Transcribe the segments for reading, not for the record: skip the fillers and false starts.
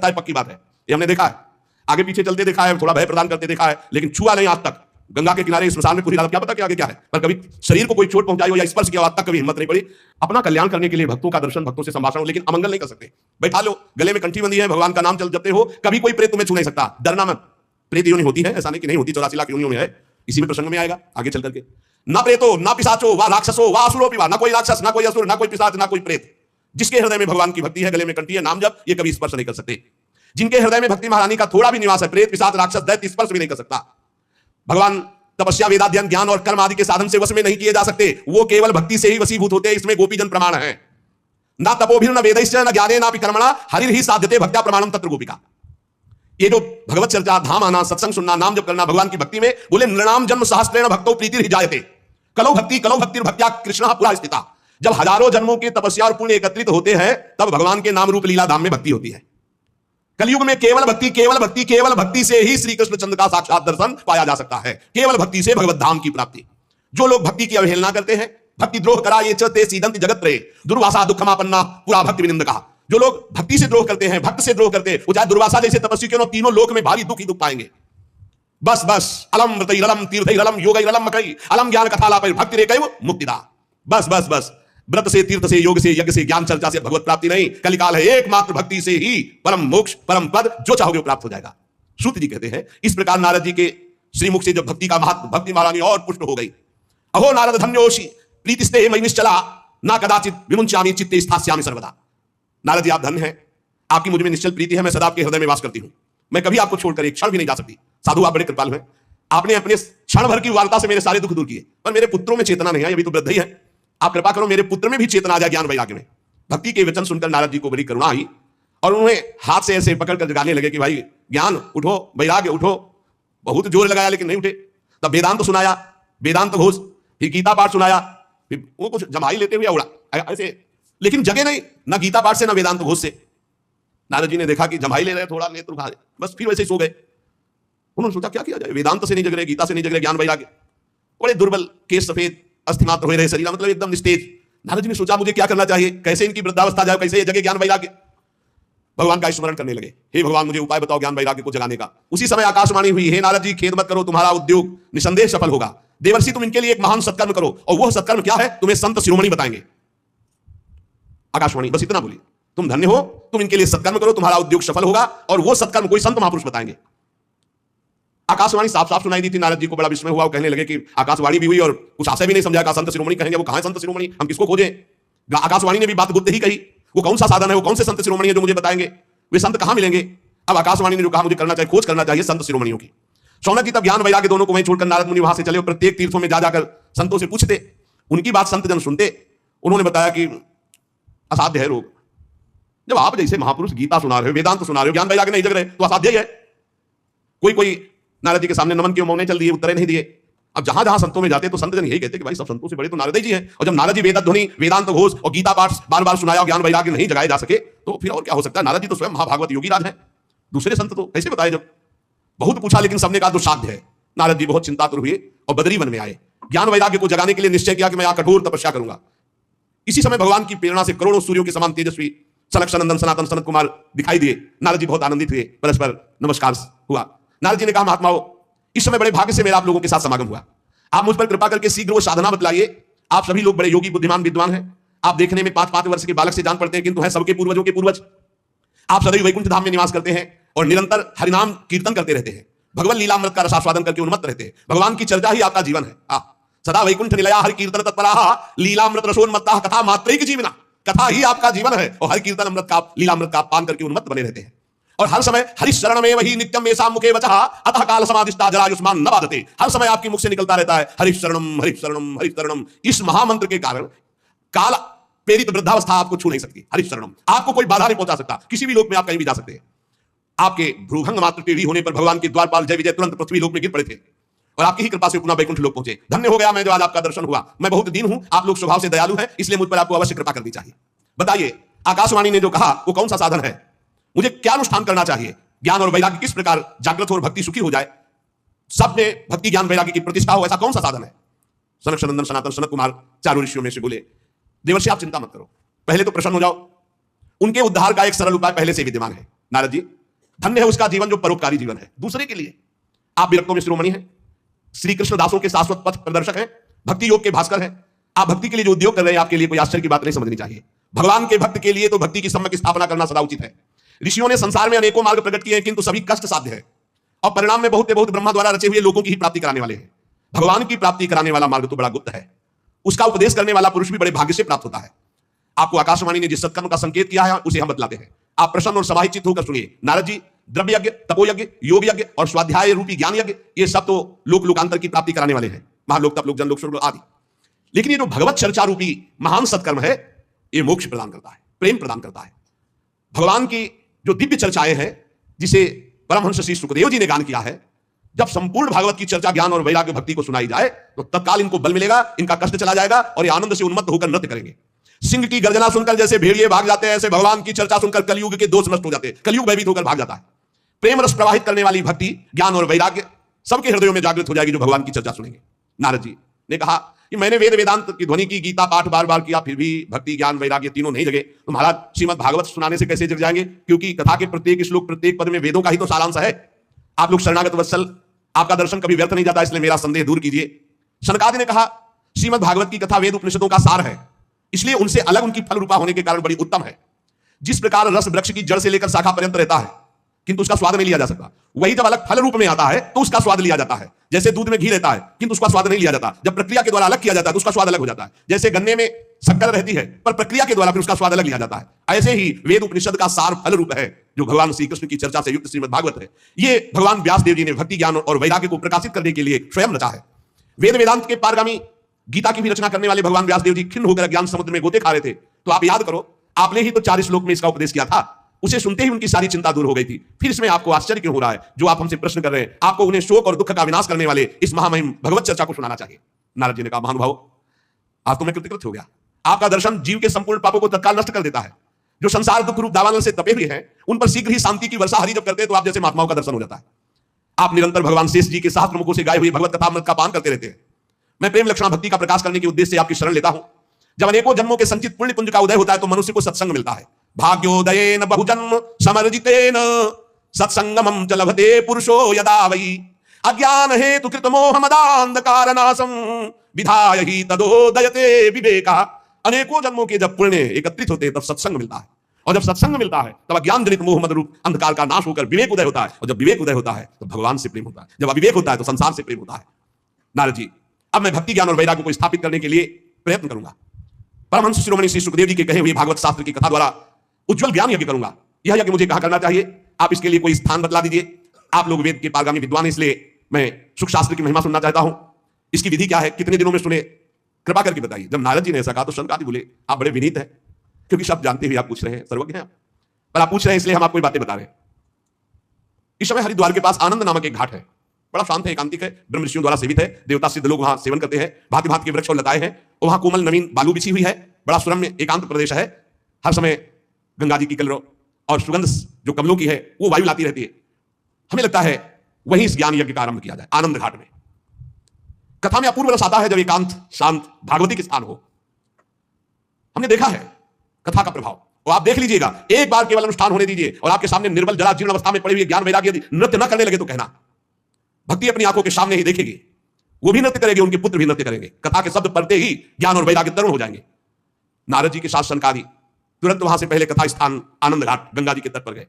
लगता है पक्की बात है, ये हमने देखा है, आगे पीछे चलते देखा है, थोड़ा भय प्रदान करते देखा है, लेकिन छुआ नहीं आज तक। गंगा के किनारे स्मशान में पूरी रात क्या पता कि आगे क्या है, पर कभी शरीर को कोई चोट पहुंचाई हो या स्पर्श किया, आज तक कभी हिम्मत नहीं पड़ी। अपना कल्याण करने के लिए भक्तों का दर्शन, भक्तों से संभाषण हो, लेकिन अमंगल नहीं कर सकते। बैठा लो, गले में कंठी बंदी है, भगवान का नाम चल जपते हो, कभी कोई प्रेत तुम्हें छू नहीं सकता, डरना मत। प्रेत योनि होती है, ऐसा नहीं कि नहीं होती, 84 लाख योनियों में है, इसी में प्रसंग में आएगा आगे चल करके। ना प्रेतो ना पिशाचो वा राक्षसो वा असुरो पिवा, ना कोई राक्षस ना कोई असुर ना कोई पिशाच ना कोई प्रेत, जिसके हृदय में भगवान की भक्ति है, गले में कंठी है, नाम जप, ये कभी स्पर्श नहीं कर सकते। जिनके हृदय में भक्ति महारानी का थोड़ा भी निवास है, प्रेत पिशाच राक्षस दैत्य स्पर्श भी नहीं कर सकता। भगवान तपस्या वेदाध्ययन ज्ञान और कर्म आदि के साधन से वश में नहीं किए जा सकते, वो केवल भक्ति से ही वशीभूत होते हैं, इसमें गोपीजन प्रमाण है। ना तपोभिर न वेदैश्च न ज्ञाने ना कर्मणा हरिर्हि साध्यते भक्त्या प्रमाणम तत्र गोपिका। ये जो भगवत चर्चा, धाम आना, सत्संग सुनना, नाम जप करना भगवान की भक्ति में, बोले नृणाम जन्म सहस्त्रेण भक्तो प्रीतिर्हि जायते कलौ भक्तिर् भक्त्या कृष्णः पुरा स्थिता। जब हजारों जन्मों की तपस्या और पुण्य एकत्रित होते हैं, तब भगवान के नाम रूप लीला धाम में भक्ति होती है। कलयुग में केवल भक्ति, केवल भक्ति, केवल भक्ति से ही श्री कृष्ण चंद्र का साक्षात दर्शन पाया जा सकता है, केवल भक्ति से भगवत धाम की प्राप्ति। जो लोग भक्ति की अवहेलना करते हैं, भक्ति द्रोह करा ये चते सीदंति जगत रे दुर्वासा दुखमापन्ना पुरा भक्ति विनिंदका। जो लोग भक्ति से द्रोह करते हैं, भक्त से द्रोह करते हैं, वो चाहे दुर्वासा जैसे तपस्वी क्यों न, तीनों लोक में भारी दुख ही दुख पाएंगे। बस बस अलम व्रतैरलम तीर्थैरलम योगैरलम मकई अलम ज्ञान कथालापै भक्ति रेकैव मुक्तिदा। बस बस बस व्रत से, तीर्थ से, योग से, यज्ञ से, ज्ञान चर्चा से भगवत प्राप्ति नहीं, कलिकाल है, एकमात्र भक्ति से ही परम मोक्ष, परम पद जो चाहोगे वो प्राप्त हो जाएगा। सूत जी कहते हैं, इस प्रकार नारद जी के श्रीमुख से जब भक्ति का महात्म, भक्ति महारानी और पुष्ट हो गई। अहो नारद धन्योषि प्रीतिस्ते मयि निश्चला ना कदाचित विमुंच्यामि चित्ते स्थास्यामि सर्वदा। नारद जी आप धन्य हैं, आपकी मुझ में निश्चल प्रीति है, मैं सदा आपके हृदय में वास करती हूं, मैं कभी आपको छोड़कर एक क्षण भी नहीं जा सकती। साधु आप बड़े कृपालु हैं, आपने अपने क्षण भर की वार्ता से मेरे सारे दुख दूर किए, पर मेरे पुत्रों में चेतना नहीं है, अभी तो वृद्ध ही है, आप कृपा करो मेरे पुत्र में भी चेतना आ जाए ज्ञान वैराग्य में। भक्ति के वचन सुनकर नारद जी को बड़ी करुणा आई और उन्हें हाथ से ऐसे पकड़कर जगाने लगे कि भाई ज्ञान उठो, वैराग्य उठो। बहुत जोर लगाया लेकिन नहीं उठे। तब वेदांत तो सुनाया, वेदांत घोष, फिर गीता पाठ सुनाया, फिर वो कुछ जमाई लेते हुए उड़ा ऐसे, लेकिन जगे नहीं, ना गीता पाठ से ना वेदांत घोष से। नारद जी ने देखा कि जमाई ले रहे, थोड़ा नेत्र उठा, बस फिर वैसे ही सो गए। उन्होंने सोचा क्या किया जाए, वेदांत से नहीं जग रहे, गीता से नहीं जग रहे, ज्ञान वैराग्य, बड़े दुर्बल, केस सफेद, अस्थि मात्र हुए रहे, शरीर मतलब एकदम निस्तेज। नारद जी ने सोचा मुझे क्या करना चाहिए, कैसे इनकी वृद्धावस्था जाए, कैसे ये जगे ज्ञान वैराग्य। भगवान का स्मरण करने लगे, हे भगवान मुझे उपाय बताओ ज्ञान वैराग्य को जगाने का। उसी समय आकाशवाणी हुई, हे नारद जी खेद मत करो, तुम्हारा उद्योग निसंदेह सफल होगा। देवर्षि तुम इनके लिए एक महान सत्कर्म करो, और वह सत्कर्म क्या है तुम्हें संत शिरोमणि बताएंगे। आकाशवाणी बस इतना बोली, तुम धन्य हो, तुम इनके लिए सत्कर्म करो, तुम्हारा उद्योग सफल होगा, और वो सत्कर्म कोई संत महापुरुष बताएंगे। आकाशवाणी साफ साफ सुनाई दी थी। नारद जी को बड़ा विस्मय हुआ, वो कहने लगे कि आकाशवाणी भी हुई और कुछ आशय भी नहीं समझा, का संत शिरोमणि कहेंगे, वो कहां है संत शिरोमणि, हम किसको खोजें। आकाशवाणी ने भी बात गुप्त ही कही, वो कौन सा साधन है, वो कौन से संत शिरोमणि है जो मुझे बताएंगे, वे संत कहां मिलेंगे। अब आकाशवाणी ने जो कहा मुझे करना चाहिए, खोज करना चाहिए संत शिरोमणियों की। शौनक जी तब ज्ञान वैराग्य दोनों को वहीं छोड़कर नारद मुनि वहां से चले, प्रत्येक तीर्थों में जा जाकर संतों से पूछते, उनकी बात संत जन सुनते। उन्होंने बताया कि असाध्य है रोग, जब आप जैसे महापुरुष गीता सुना रहे हो, वेदांत सुना रहे हो, ज्ञान वैराग्य नहीं जग रहे, तो असाध्य ही है। कोई नारद जी के सामने नमन के मौने चल दिए, उत्तरे नहीं दिए। अब जहां जहां संतों में जाते तो संत जन यही कहते कि भाई सब संतों से बड़े तो नारद जी हैं, और जब नारद जी वेद ध्वनि, वेदांत घोष और गीता पाठ बार बार सुनाया, ज्ञान वैराग्य नहीं जगाए जा सके, तो फिर और क्या हो सकता है। नारद जी तो स्वयं महाभागवत योगी राज हैं, दूसरे संत तो कैसे बताए। जब बहुत पूछा लेकिन सबने कहा दुस्साध्य है। नारद जी बहुत चिंतातुर हुए और बदरी वन में आए, ज्ञान वैराग्य को जगाने के लिए निश्चय किया कि मैं यहाँ कठोर तपस्या करूंगा। इसी समय भगवान की प्रेरणा से करोड़ों सूर्यों के समान तेजस्वी सनक सनंदन सनातन सनत कुमार दिखाई दिए। नारद जी बहुत आनंदित हुए, परस्पर नमस्कार हुआ। नारद जी ने कहा महात्माओं, इस समय बड़े भाग्य से मेरा आप लोगों के साथ समागम हुआ, आप मुझ पर कृपा करके शीघ्र वो साधना बतलाइए। आप सभी लोग बड़े योगी बुद्धिमान विद्वान हैं, आप देखने में 5-5 वर्ष के बालक से जान पड़ते हैं, किंतु हैं सबके पूर्वजों के पूर्वज। आप सदैव वैकुंठ धाम में निवास करते हैं और निरंतर हरिनाम कीर्तन करते रहते हैं, भगवान लीलामृत का रसास्वादन करके उन्मत्त रहते हैं। भगवान की चर्चा ही आपका जीवन है। सदा वैकुंठ निलया हरि कीर्तन तत्पराः लीलामृत रसोन्मत्ताः कथा मात्रैक जीवना, कथा ही आपका जीवन है और हरि कीर्तन अमृत का, लीलामृत का पान करके उन्मत्त बने रहते हैं। और हर समय हरिशरणमेव हि नित्यम येषां मुखे वचः अतः काल समादिष्टा जरायुष्मान न बाधते। हर समय आपके मुख से निकलता रहता है हरिशरणम हरिशरणम हरिशरणम। इस महामंत्र के कारण काल प्रेरित वृद्धावस्था आपको छू नहीं सकती। हरिशरणम, आपको कोई बाधा नहीं पहुंचा सकता, किसी भी लोक में आप कहीं भी जा सकते हैं। आपके भ्रूभंग मात्र टेढ़ी होने पर भगवान के द्वारपाल जय विजय तुरंत पृथ्वी लोक में गिर पड़े थे और आपकी ही कृपा से पुनः वैकुंठ लोक पहुंचे। धन्य हो गया मैं जो आज आपका दर्शन हुआ। मैं बहुत दीन हूं, आप लोग स्वभाव से दयालु हैं, इसलिए मुझ पर आपको अवश्य कृपा करनी चाहिए। बताइए आकाशवाणी ने जो कहा वो कौन सा साधन है, मुझे क्या अनुष्ठान करना चाहिए, ज्ञान और वैराग्य किस प्रकार जागृत हो और भक्ति सुखी हो जाए, सब में भक्ति ज्ञान वैराग्य की प्रतिष्ठा हो, ऐसा कौन सा साधन है। सनक सनंदन सनातन सनत कुमार चारों ऋषियों में से बोले, देवर्षि आप चिंता मत करो, पहले तो प्रसन्न हो जाओ। उनके उद्धार का एक सरल उपाय पहले से विद्यमान है। नारद जी, धन्य है उसका जीवन जो परोपकारी जीवन है दूसरे के लिए। आप विरक्तों में शिरोमणि हैं, श्री कृष्ण दासों के शाश्वत पथ प्रदर्शक हैं, भक्ति योग के भास्कर हैं। आप भक्ति के लिए जो उद्योग कर रहे हैं आपके लिए कोई आश्चर्य की बात नहीं समझनी चाहिए। भगवान के भक्त के लिए तो भक्ति की सम्यक स्थापना करना सदा उचित है। ऋषियों ने संसार में अनेकों मार्ग प्रकट किए हैं, किंतु सभी कष्ट साध्य है और परिणाम में बहुत ब्रह्मा द्वारा रचे हुए लोगों की ही प्राप्ति कराने वाले हैं। भगवान की प्राप्ति कराने वाला मार्ग तो बड़ा गुप्त है, उसका उपदेश करने वाला पुरुष भी बड़े भाग्य से प्राप्त होता है। आपको आकाशवाणी ने जिस सत्कर्म का संकेत किया है उसे हम बतलाते हैं, आप प्रसन्न और समाहित चित्त होकर सुनिए। नारद जी, द्रव्य यज्ञ, तपो यज्ञ, योग यज्ञ और स्वाध्याय रूपी ज्ञान यज्ञ, ये सब तो लोक लोकांतर की प्राप्ति कराने वाले हैं, महालोक, तप लोक, जनलोक, स्वर्गलोक आदि। लेकिन ये जो भगवत चर्चा रूपी महान सत्कर्म है, ये मोक्ष प्रदान करता है, प्रेम प्रदान करता है। भगवान की जो दिव्य चर्चाएं हैं, जिसे परमहंस श्री सुखदेव जी ने गान किया है, जब संपूर्ण भागवत की चर्चा ज्ञान और वैराग्य भक्ति को सुनाई जाए तो तत्काल इनको बल मिलेगा, इनका कष्ट चला जाएगा और ये आनंद से उन्मत्त होकर नृत्य करेंगे। सिंह की गर्जना सुनकर जैसे भेड़िए भाग जाते हैं, ऐसे भगवान की चर्चा सुनकर कलयुग के दोष नष्ट हो जाते हैं, कलयुग भयभीत होकर भाग जाता है। प्रेम रस प्रवाहित करने वाली भक्ति, ज्ञान और वैराग्य सबके हृदयों में जागृत हो जाएगी जो भगवान की चर्चा सुनेंगे। नारद जी ने कहा कि मैंने वेद वेदांत की ध्वनि की, गीता पाठ बार बार किया, फिर भी भक्ति ज्ञान वैराग्य तीनों नहीं जगे, तो महाराज श्रीमद् भागवत सुनाने से कैसे जग जाएंगे? क्योंकि कथा के प्रत्येक श्लोक, प्रत्येक पद में वेदों का ही तो सारांश है। आप लोग शरणागत वत्सल, आपका दर्शन कभी व्यर्थ नहीं जाता, इसलिए मेरा संदेह दूर कीजिए। सनकादि ने कहा श्रीमद् भागवत की कथा वेद उपनिषदों का सार है, इसलिए उनसे अलग उनकी फल रूपा होने के कारण बड़ी उत्तम है। जिस प्रकार रस वृक्ष की जड़ से लेकर शाखा पर्यंत रहता है किंतु उसका स्वाद नहीं लिया जा सकता, वही जब अलग फल रूप में आता है तो उसका स्वाद लिया जाता है। जैसे दूध में घी रहता है किंतु उसका स्वाद नहीं लिया जाता, जब प्रक्रिया के द्वारा अलग किया जाता है तो उसका स्वाद अलग हो जाता है। जैसे गन्ने में शक्कर रहती है पर प्रक्रिया के द्वारा फिर उसका स्वाद अलग लिया जाता है, ऐसे ही वेद उपनिषद का सार फल रूप है जो भगवान श्री कृष्ण की चर्चा से युक्त श्रीमद् भागवत है। ये भगवान व्यास देव जी ने भक्ति ज्ञान और वैराग्य को प्रकाशित करने के लिए स्वयं रचा है। वेद वेदांत के पारगामी गीता की भी रचना करने वाले भगवान व्यास देव जी खिन्न होकर ज्ञान समुद्र में गोते खा रहे थे, तो आप याद करो, आपने ही तो 40 श्लोक में इसका उपदेश किया था, उसे सुनते ही उनकी सारी चिंता दूर हो गई थी। फिर इसमें आपको आश्चर्य क्यों हो रहा है? जो आप हमसे प्रश्न कर रहे हैं, आपको उन्हें शोक और दुख का विनाश करने वाले इस महामहिम भगवत चर्चा को सुनाना चाहिए। नारद जी ने कहा महानुभाव, आज तो मैं कृतकृत हो गया, आपका दर्शन जीव के संपूर्ण पापों को तत्काल नष्ट कर देता है। जो संसार दुख रूप दावानल से तपे हुए हैं उन पर शीघ्र ही शांति की वर्षा हरि जब करते हैं तो आप जैसे महात्माओं का दर्शन हो जाता है। आप निरंतर भगवान शेष जी के सहस्त्र मुखों से गाए हुए भगवत कथामृत का पान करते रहते हैं। मैं प्रेम लक्षणा भक्ति का प्रकाश करने के उद्देश्य से आपकी शरण लेता हूं। जब अनेकों जन्मों के संचित पुण्य पुंज का उदय होता है तो मनुष्य को सत्संग मिलता है। भाग्योदयेन बहुजन्म समर्जितेन सत्संगमं च लभते पुरुषो यदा वै अज्ञान हेतु कृत मोह मदांधकारनाशं विधाय ही तदोदयते विवेका। अनेकों जन्मों के जब पुण्य एकत्रित होते हैं तब सत्संग मिलता है, और जब सत्संग मिलता है तब अज्ञान जनित मोह मद रूप अंधकार का नाश होकर विवेक उदय होता है, और जब विवेक उदय होता है तो भगवान से प्रेम होता है, जब अविवेक होता है तो संसार से प्रेम होता है। नारद जी, अब मैं भक्ति ज्ञान और वैराग्य को स्थापित करने के लिए प्रयत्न करूंगा। परमहंस शिरोमणि श्री सुखदेव जी के कहे हुए भागवत शास्त्र की कथा द्वारा उज्जवल ज्ञान यज्ञ करूंगा। यह यज्ञ मुझे कहा करना चाहिए, आप इसके लिए कोई स्थान बतला दीजिए। आप लोग वेद के पारगामी विद्वान, इसलिए मैं सुख शास्त्र की महिमा सुनना चाहता हूं। इसकी विधि क्या है, कितने दिनों में सुने, कृपा करके बताइए। जब नारद जी ने ऐसा कहा तो शनकादि बोले आप बड़े विनीत हैं, क्योंकि शब्द जानते हुए आप पूछ रहे हैं, सर्वज्ञ हैं आप, पर आप पूछ रहे हैं इसलिए हम आपको बातें बता रहे हैं। इस समय हरिद्वार के पास आनंद नामक एक घाट है, बड़ा शांत है, एकांतिक है, ब्रह्म ऋषियों द्वारा सेवित है, देवता सिद्ध लोग वहां सेवन करते हैं, भांति भांति के वृक्ष और लताएं हैं, और वहां कोमल नवीन बालू बिछी हुई है, बड़ा सुरम्य एकांत प्रदेश है। हर समय गंगा जी की कलरव और सुगंध जो कमलों की है वो वायु लाती रहती है। हमें लगता है वहीं इस ज्ञान यज्ञ का आरंभ किया जाए आनंद घाट में। कथा में अपूर्व रस आता है जब एकांत शांत भागवती के स्थान हो। हमने देखा है कथा का प्रभाव, और आप देख लीजिएगा, एक बार केवल अनुष्ठान होने दीजिए और आपके सामने निर्बल जरा जीर्ण अवस्था में पड़े हुए ज्ञान वैराग्य यदि नृत्य न करने लगे तो कहना, भक्ति अपनी आंखों के सामने ही देखेगी, वो भी नृत्य करेगी, उनके पुत्र भी नृत्य करेंगे। कथा के शब्द पढ़ते ही ज्ञान और वैराग्य तरुण हो जाएंगे। नारद जी के साथ सनकादि तुरंत वहां से पहले कथा स्थान आनंद घाट गंगा जी के तट पर गए।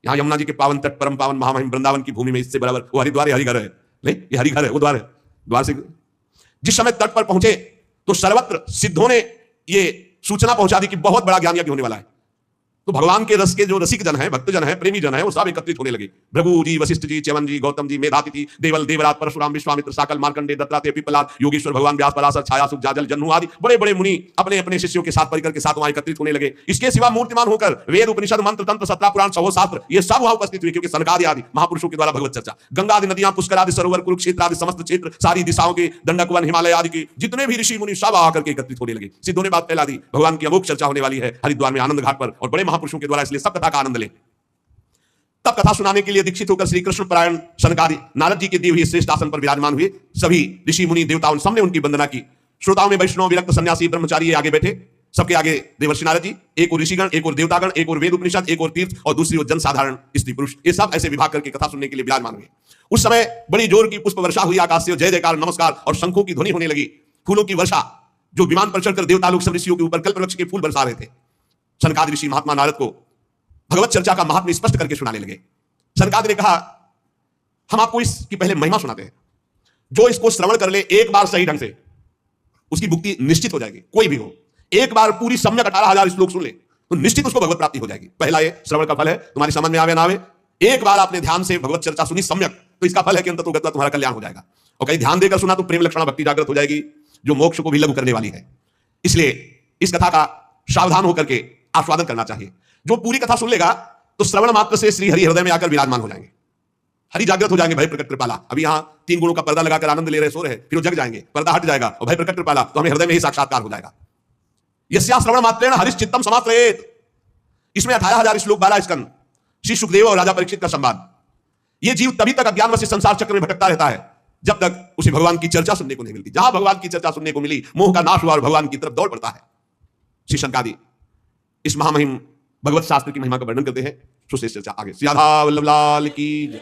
यहाँ यमुना जी के पावन तट, परम पावन महामहिम वृंदावन की भूमि में इससे बराबर वो हरिद्वार हरिघर है, नहीं ये हरिघर है, वो द्वार है, द्वार से जिस समय तट पर पहुंचे तो सर्वत्र सिद्धों ने ये सूचना पहुंचा दी कि बहुत बड़ा ज्ञान यज्ञ होने वाला है। तो भगवान के रस के जो रसिक जन है, भक्त जन है, प्रेमी जन है, वो सब एकत्रित होने लगे। भृगु जी, वशिष्ठ जी, च्यवन जी, गौतम जी, मेधातिथि, देवल, देवराज, परशुराम, विश्वामित्र, साकल, मार्कंडे, दत्तात्रेय, पिपलाद, योगेश्वर, भगवान व्यास, पराशर, छाया, सुख, जाजल, जन्नु आदि बड़े बड़े मुनि अपने अपने शिष्यों के साथ परिकर के साथ वहां एकत्रित होने लगे। इसके सिवा मूर्तिमान होकर वेद, उपनिषद, मंत्र, तंत्र, सत्रह पुराण, सौ शास्त्र ये सब वहां उपस्थित हुए, क्योंकि सनकादि आदि महापुरुषों के द्वारा भगवत चर्चा। गंगा आदि नदियां, पुष्कर आदि सरोवर, कुरुक्षेत्र आदि समस्त क्षेत्र, सारी दिशाओं के दंडक वन, हिमालय आदि के जितने भी ऋषि मुनि सब आकर के एकत्रित होने लगे। सिद्धों ने बात फैला दी, भगवान की अमोघ चर्चा होने वाली है हरिद्वार में आनंद घाट पर, और बड़े महापुरुषों के द्वारा, इसलिए सब कथा का आनंद लें। तब कथा सुनाने के लिए दीक्षित होकर श्री कृष्ण परायण सनकादि नारद जी के दिए हुए श्रेष्ठ आसन पर विराजमान हुए। सभी ऋषि मुनि देवताओं सबने उनकी वंदना की। श्रोताओं में वैष्णव, विरक्त, सन्यासी, ब्रह्मचारी आगे बैठे। सबके आगे देवर्षि नारद जी, एक और ऋषिगण, एक और देवतागण, एक और वेद उपनिषद, एक और तीर्थ और दूसरी और जनसाधारण स्त्री पुरुष, ये सब ऐसे विभाग करके कथा सुनने के लिए विराजमान हुए। उस समय बड़ी जोर की पुष्प वर्षा हुई आकाश से, जय जयकार नमस्कार और शंखों की ध्वनि होने लगी, फूलों की वर्षा, जो विमान पर चढ़कर देवता लोग सब ऋषियों के ऊपर कल्पवृक्ष के फूल बरसा रहे थे। सनकादि ऋषि महात्मा नारद को भगवत चर्चा का महात्म्य स्पष्ट करके सुनाने लगे। सनकादि ने कहा, हम आपको इसकी पहले महिमा सुनाते हैं, जो इसको श्रवण कर ले एक बार सही ढंग से, उसकी मुक्ति निश्चित हो जाएगी। कोई भी हो, एक बार पूरी सम्यक 18,000 श्लोक सुन ले तो निश्चित उसको भगवत प्राप्ति हो जाएगी। पहला ये श्रवण का फल है, तुम्हारी समझ में आवे ना आवे, एक बार आपने ध्यान से भगवत चर्चा सुनी सम्यक, तो इसका फल है कि अंततः तुम्हारा कल्याण हो जाएगा। और कहीं ध्यान देकर सुना तो प्रेम लक्षणा भक्ति जागृत हो जाएगी, जो मोक्ष को भी लघु करने वाली है। इसलिए इस कथा का सावधान होकर के आस्वादन करना चाहिए। जो पूरी कथा सुन लेगा तो श्रवण मात्र से श्री हरि हृदय में आकर विराजमान हो जाएंगे, हरि जागृत हो जाएंगे। भय प्रकट कृपाला, अभी यहां 3 गुणों का पर्दा लगाकर आनंद ले रहे, सो रहे, फिर वो जग जाएंगे, पर्दा हट जाएगा और भय प्रकट कृपाला, तो हमें हृदय में ही साक्षात्कार हो जाएगा। यस्या श्रवण मात्रेण हरिश्चित्तम समाश्रयेत। इसमें 18,000 श्लोक, 12 स्कंद, श्री सुखदेव और राजा परीक्षित का संवाद। ये जीव तभी तक अज्ञान वश संसार चक्र में भटकता रहता है जब तक उसे भगवान की चर्चा सुनने को नहीं मिलती। जहां भगवान की चर्चा सुनने को मिली, मोह का नाश हुआ और भगवान की तरफ दौड़ पड़ता है। श्री सनकादि इस महामहिम भगवत शास्त्र की महिमा का वर्णन करते हैं। सुशेष चर्चा आगे। श्री राधा वल्लभ लाल की जय।